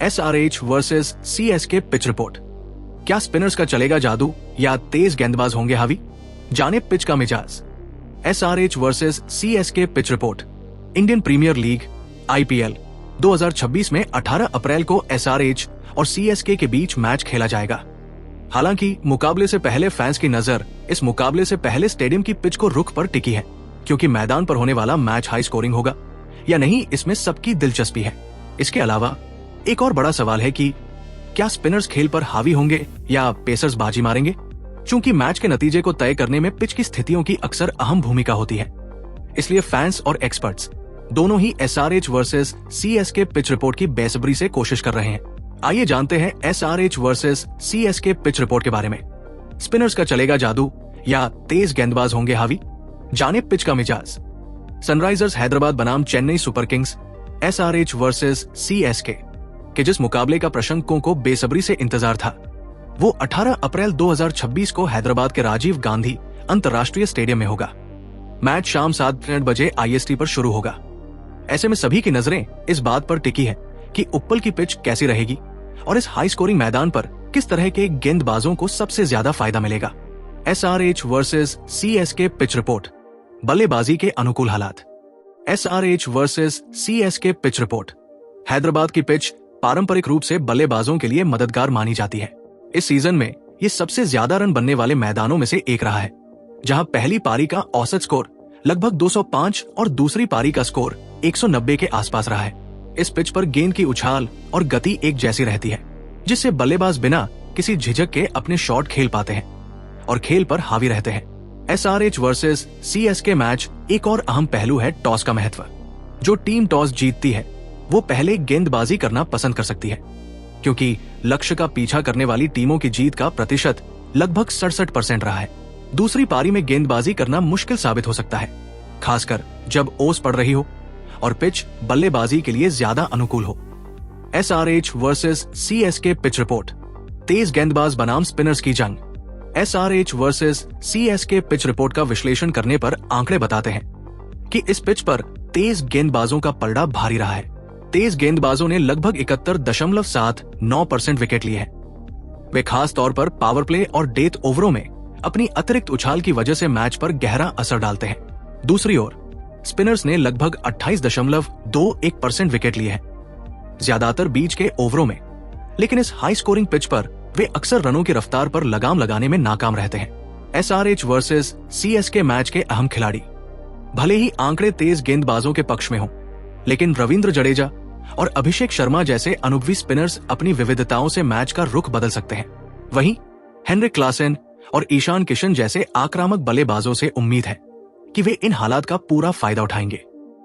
SRH versus CSK pitch report. क्या spinners का चलेगा जादू या तेज गेंदबाज होंगे हावी? जाने पिच का मिजाज। SRH versus CSK pitch report. Indian premier league IPL 2026 में 18 अप्रैल को SRH और CSK के बीच मैच खेला जाएगा। हालांकि मुकाबले से पहले फैंस की नजर इस मुकाबले से पहले स्टेडियम की पिच को रुख पर टिकी है, क्योंकि मैदान पर होने वाला मैच हाई स्कोरिंग होगा या नहीं, इसमें सबकी दिलचस्पी है। इसके अलावा एक और बड़ा सवाल है कि क्या स्पिनर्स खेल पर हावी होंगे या पेसर्स बाजी मारेंगे? चूंकि मैच के नतीजे को तय करने में पिच की स्थितियों की अक्सर अहम भूमिका होती है, इसलिए फैंस और एक्सपर्ट्स दोनों ही SRH versus CSK pitch report की बेसब्री से कोशिश कर रहे हैं। आइए जानते हैं SRH versus CSK pitch report के बारे में। स्पिनर्स का चलेगा जादू या तेज गेंदबाज होंगे हावी? जाने पिच का मिजाज। सनराइजर्स हैदराबाद बनाम Chennai super Kings SRH versus CSK के जिस मुकाबले का प्रशंसकों को बेसब्री से इंतजार था, वो 18 अप्रैल 2026 को हैदराबाद के राजीव गांधी अंतर्राष्ट्रीय स्टेडियम में होगा। मैच शाम 7 बजे IST पर शुरू होगा। ऐसे में सभी की नजरें इस बात पर टिकी है कि उप्पल की पिच कैसी रहेगी और इस हाई स्कोरिंग मैदान पर किस तरह के गेंदबाजों को सबसे ज्यादा फायदा मिलेगा। SRH versus CSK pitch report. बल्लेबाजी के अनुकूल हालात। SRH versus CSK pitch report. Hyderabad की पिच पारंपरिक रूप से बल्लेबाजों के लिए मददगार मानी जाती है। इस सीजन में ये सबसे ज्यादा रन बनने वाले मैदानों में से एक रहा है, जहां पहली पारी का औसत स्कोर लगभग 205 और दूसरी पारी का स्कोर 190 के आसपास रहा है। इस पिच पर गेंद की उछाल और गति एक जैसी रहती है, जिससे बल्लेबाज बिना किसी झिझक के अपने शॉट खेल पाते हैं और खेल पर हावी रहते हैं। SRH वर्सेस CSK मैच एक और अहम पहलू है टॉस का महत्व। जो टीम टॉस जीतती है वो पहले गेंदबाजी करना पसंद कर सकती है, क्योंकि लक्ष्य का पीछा करने वाली टीमों की जीत का प्रतिशत लगभग 67% रहा है। दूसरी पारी में गेंदबाजी करना मुश्किल साबित हो सकता है, खासकर जब ओस पड़ रही हो और पिच बल्लेबाजी के लिए ज्यादा अनुकूल हो। SRH versus CSK pitch report. तेज गेंदबाज बनाम स्पिनर्स की जंग। SRH versus CSK pitch report का विश्लेषण करने पर आंकड़े बताते हैं कि इस पिच पर तेज गेंदबाजों का पलड़ा भारी रहा है। तेज गेंदबाजों ने लगभग 71.79% विकेट लिए हैं। वे खास तौर पर पावर प्ले और डेथ ओवरों में अपनी अतिरिक्त उछाल की वजह से मैच पर गहरा असर डालते हैं। दूसरी ओर स्पिनर्स ने लगभग 28.21% विकेट लिए हैं, ज्यादातर बीच के ओवरों में, लेकिन इस हाई स्कोरिंग पिच पर वे अक्सर रनों की रफ्तार पर लगाम लगाने में नाकाम रहते हैं। SRH वर्सेस CSK मैच के अहम खिलाड़ी। भले ही आंकड़े तेज गेंदबाजों के पक्ष में हों, लेकिन रविंद्र जडेजा और अभिषेक शर्मा जैसे अनुभवी स्पिनर्स अपनी विविधताओं से मैच का रुख बदल सकते हैं। वहीं हेनरिक क्लासेन और ईशान किशन जैसे आक्रामक बल्लेबाजों से उम्मीद है कि वे इन हालात का पूरा फायदा उठाएंगे।